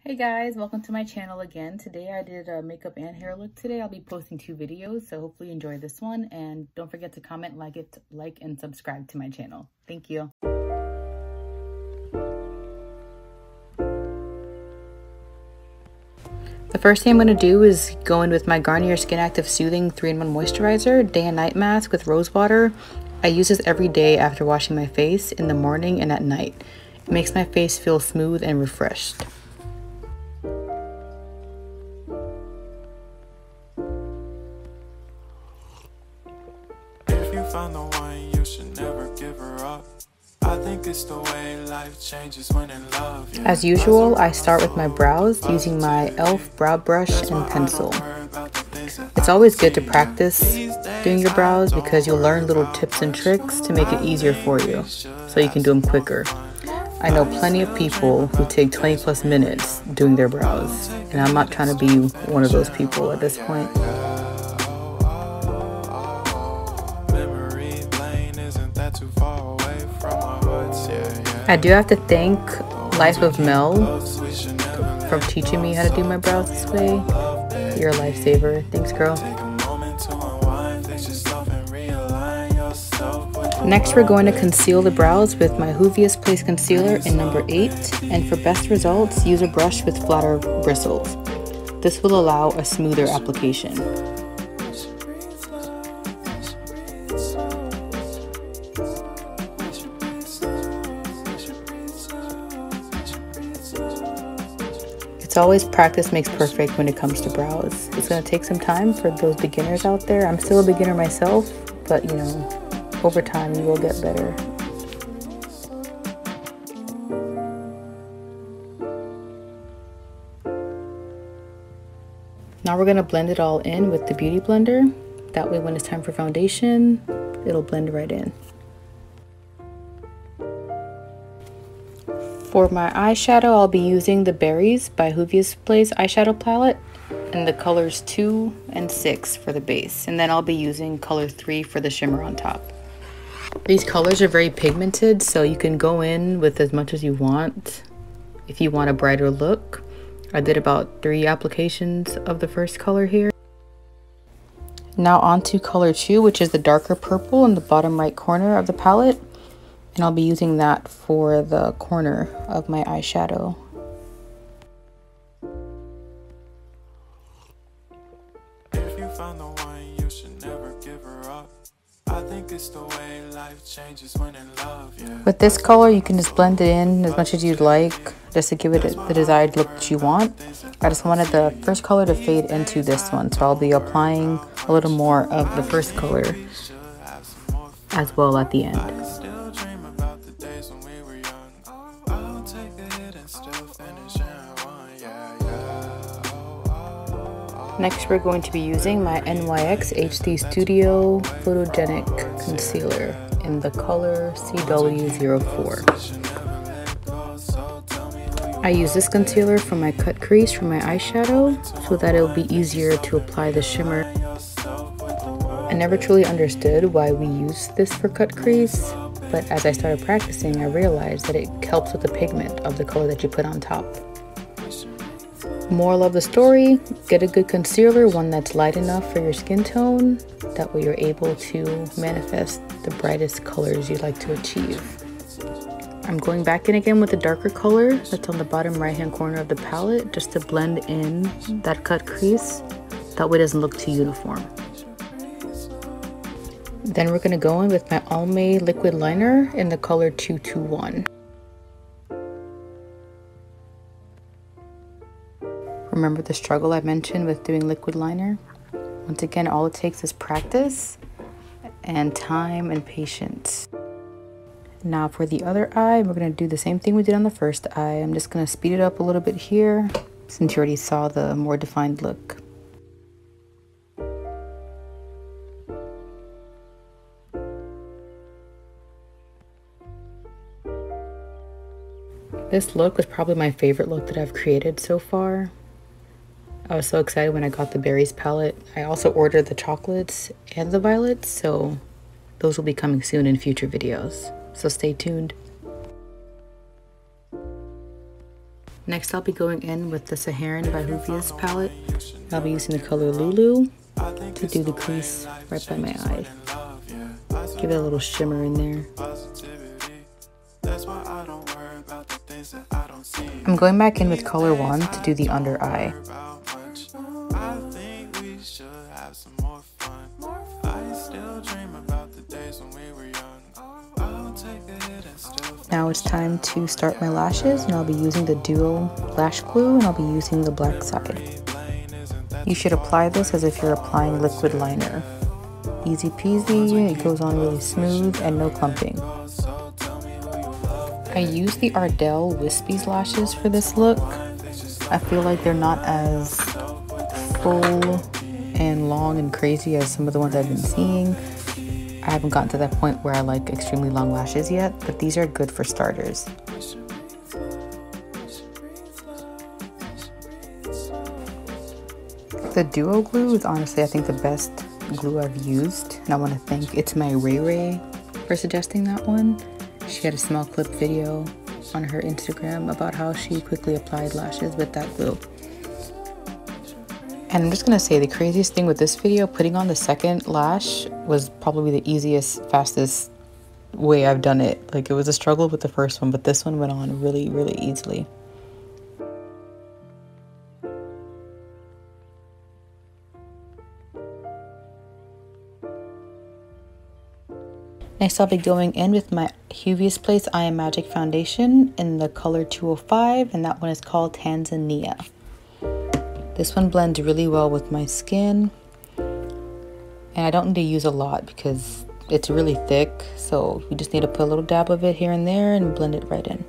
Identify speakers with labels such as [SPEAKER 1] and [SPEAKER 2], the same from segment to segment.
[SPEAKER 1] Hey guys, welcome to my channel again. Today I did a makeup and hair look today. I'll be posting 2 videos, so hopefully you enjoy this one. And don't forget to comment, like, and subscribe to my channel. Thank you. The first thing I'm going to do is go in with my Garnier Skin Active Soothing 3-in-1 Moisturizer, day and night mask with rose water. I use this every day after washing my face, in the morning and at night. It makes my face feel smooth and refreshed.
[SPEAKER 2] Found the one, you should never give her up. I think it's the way life changes when in love. Yeah. As usual, I start with my brows using my e.l.f. brow brush and pencil.
[SPEAKER 1] It's always good to practice doing your brows because you'll learn little tips and tricks to make it easier for you, so you can do them quicker. I know plenty of people who take 20+ minutes doing their brows, and I'm not trying to be one of those people at this point. I do have to thank Life of Mel for teaching me how to do my brows this way. You're a lifesaver. Thanks, girl. Next, we're going to conceal the brows with my juviasplace concealer in number 8. And for best results, use a brush with flatter bristles. This will allow a smoother application. It's always practice makes perfect when it comes to brows. It's going to take some time for those beginners out there. I'm still a beginner myself, but you know, over time you will get better. Now we're going to blend it all in with the Beauty Blender. That way when it's time for foundation, it'll blend right in. For my eyeshadow, I'll be using the Berries by juviasplace eyeshadow palette in the colors 2 and 6 for the base. And then I'll be using color 3 for the shimmer on top. These colors are very pigmented, so you can go in with as much as you want if you want a brighter look. I did about 3 applications of the first color here. Now on to color 2, which is the darker purple in the bottom right corner of the palette. And I'll be using that for the corner of my eyeshadow.
[SPEAKER 2] If you found the one, you should never give her up. I think it's the way life changes when in love. Yeah.
[SPEAKER 1] With this color, you can just blend it in as much as you'd like, just to give it the desired look that you want. I just wanted the first color to fade into this one, so I'll be applying a little more of the first color as well at the end. Next, we're going to be using my NYX HD Studio Photogenic Concealer in the color CW04. I use this concealer for my cut crease for my eyeshadow so that it'll be easier to apply the shimmer. I never truly understood why we use this for cut crease, but as I started practicing, I realized that it helps with the pigment of the color that you put on top. Moral of the story, get a good concealer, one that's light enough for your skin tone. That way you're able to manifest the brightest colors you'd like to achieve. I'm going back in again with the darker color that's on the bottom right hand corner of the palette just to blend in that cut crease. That way it doesn't look too uniform. Then we're going to go in with my Almay Liquid Liner in the color 221. Remember the struggle I mentioned with doing liquid liner? Once again, all it takes is practice and time and patience. Now for the other eye, we're going to do the same thing we did on the first eye. I'm just going to speed it up a little bit here since you already saw the more defined look. This look was probably my favorite look that I've created so far. I was so excited when I got the Berries palette. I also ordered the chocolates and the violets, so those will be coming soon in future videos. So stay tuned. Next, I'll be going in with the Saharan by Juvia's palette. I'll be using the color Lulu to do the crease right by my eye. Give it a little shimmer in there. I'm going back in with color 1 to do the under eye. Now it's time to start my lashes, and I'll be using the duo lash glue, and I'll be using the black side. You should apply this as if you're applying liquid liner. Easy peasy, it goes on really smooth and no clumping. I use the Ardell Wispies lashes for this look. I feel like they're not as full and long and crazy as some of the ones I've been seeing. I haven't gotten to that point where I like extremely long lashes yet, but these are good for starters. The duo glue is honestly, I think, the best glue I've used, and I want to thank It's My Ray Ray for suggesting that one. She had a small clip video on her Instagram about how she quickly applied lashes with that glue. And I'm just gonna say, the craziest thing with this video, putting on the second lash was probably the easiest, fastest way I've done it. Like, it was a struggle with the first one, but this one went on really, really easily. Next, I'll be going in with my juviasplace I Am Magic foundation in the color 205, and that one is called Tanzania. This one blends really well with my skin, and I don't need to use a lot because it's really thick, so you just need to put a little dab of it here and there and blend it right in.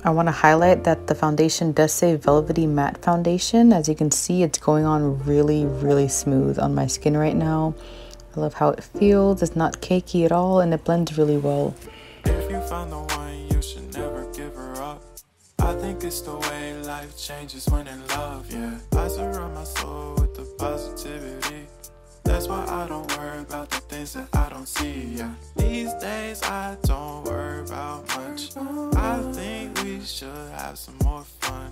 [SPEAKER 1] I want to highlight that the foundation does say Velvety Matte Foundation. As you can see, it's going on really, really smooth on my skin right now. I love how it feels. It's not cakey at all, and it blends really well.
[SPEAKER 2] If you find the one, you should never give her up. I think it's the way life changes when in love, yeah. I surround my soul with the positivity. That's why I don't worry about the things that I don't see, yeah. These days I don't worry about much. I think we should have some more fun.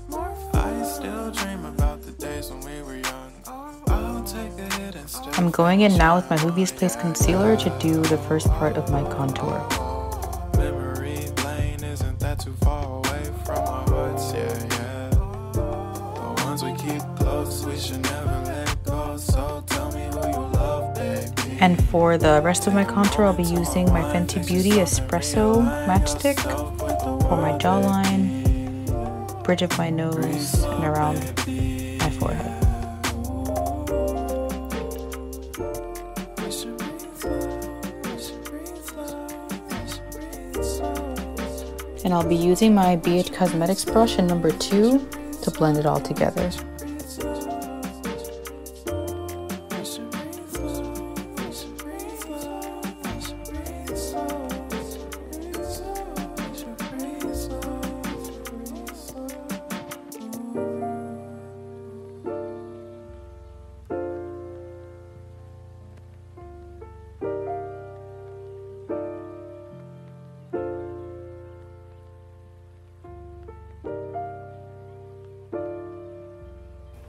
[SPEAKER 2] I still dream about the days when we were young. I'll take a hit and still.
[SPEAKER 1] I'm going in now with my juviasplace concealer to do the first part of my contour.
[SPEAKER 2] Memory lane isn't that too far away from our hearts, yeah. The ones we keep close, we should never let go. So tell me who you love, baby.
[SPEAKER 1] And for the rest of my contour, I'll be using my Fenty Beauty Espresso matchstick for my jawline, bridge of my nose, and around my forehead. And I'll be using my BH Cosmetics brush in number 2 to blend it all together.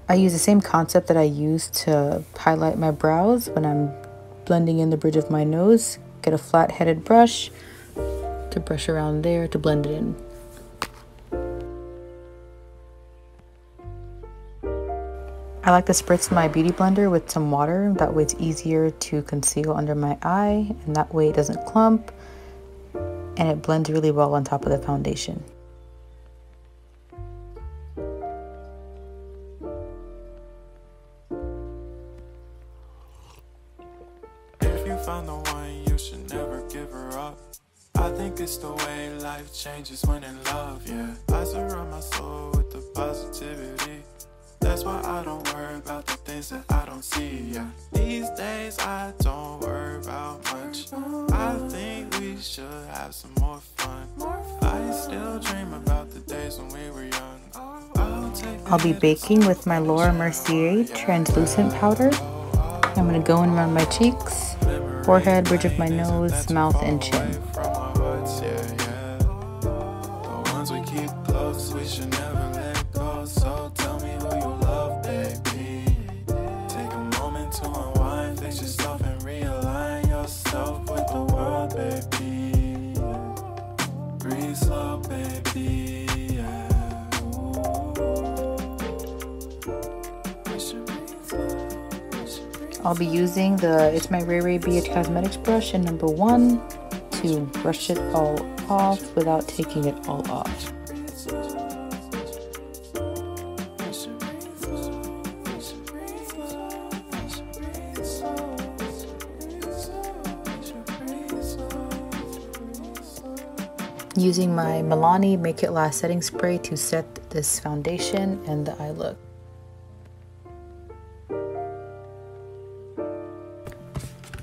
[SPEAKER 1] I use the same concept that I use to highlight my brows when I'm blending in the bridge of my nose. Get a flat-headed brush to brush around there to blend it in. I like to spritz my beauty blender with some water. That way it's easier to conceal under my eye, and that way it doesn't clump, and it blends really well on top of the foundation.
[SPEAKER 2] Find the one, you should never give her up. I think it's the way life changes when in love, yeah. I surround my soul with the positivity. That's why I don't worry about the things that I don't see, yeah. These days I don't worry about much. I think we should have some more fun. I still dream about the days when we were young.
[SPEAKER 1] I'll be baking with my Laura Mercier translucent powder. I'm going to go in around my cheeks, forehead, bridge of my nose, mouth, and chin.
[SPEAKER 2] ones we keep close, we should never let go. So tell me who you love, baby. Take a moment to unwind, fix yourself and realign yourself with the world, baby. Breathe slow, baby.
[SPEAKER 1] I'll be using It's My Ray BH Cosmetics brush in number 1 to brush it all off without taking it all off. Using my Milani Make It Last setting spray to set this foundation and the eye look.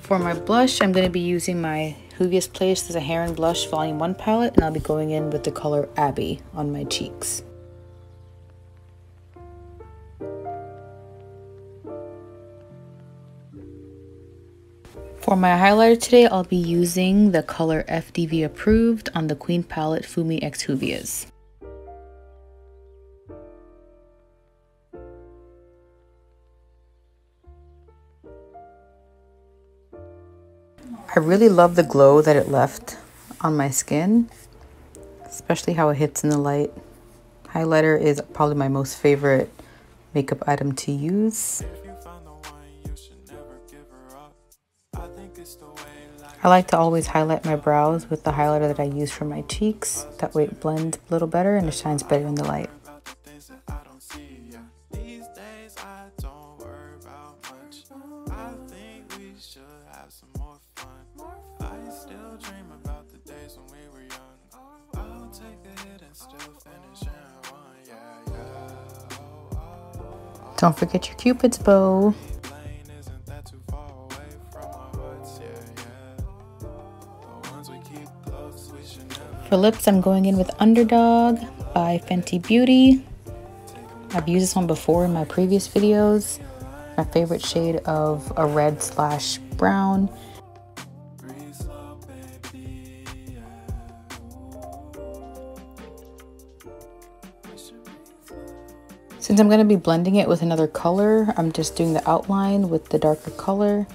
[SPEAKER 1] For my blush, I'm going to be using my juviasplace Saharan Blush Vol I palette, and I'll be going in with the color Abbey on my cheeks. For my highlighter today, I'll be using the color FDV Approved on the Queen palette FumiXJuvias. I really love the glow that it left on my skin, especially how it hits in the light. Highlighter is probably my most favorite makeup item to use. I like to always highlight my brows with the highlighter that I use for my cheeks. That way it blends a little better and it shines better in the light. Don't forget your Cupid's bow. For lips, I'm going in with Underdawg by Fenty Beauty. I've used this one before in my previous videos. My favorite shade of a red/brown. Since I'm going to be blending it with another color, I'm just doing the outline with the darker color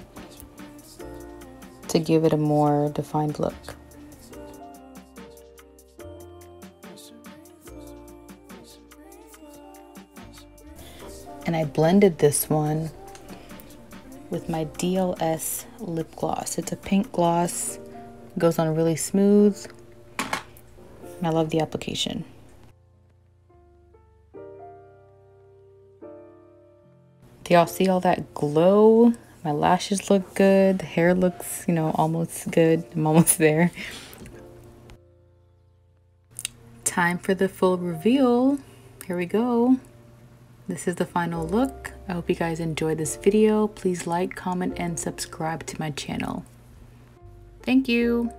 [SPEAKER 1] to give it a more defined look. And I blended this one with my DLS lip gloss. It's a pink gloss, goes on really smooth, and I love the application. Do y'all see all that glow? My lashes look good, the hair looks, almost good. I'm almost there. Time for the full reveal. Here we go. This is the final look. I hope you guys enjoyed this video. Please like, comment, and subscribe to my channel. Thank you.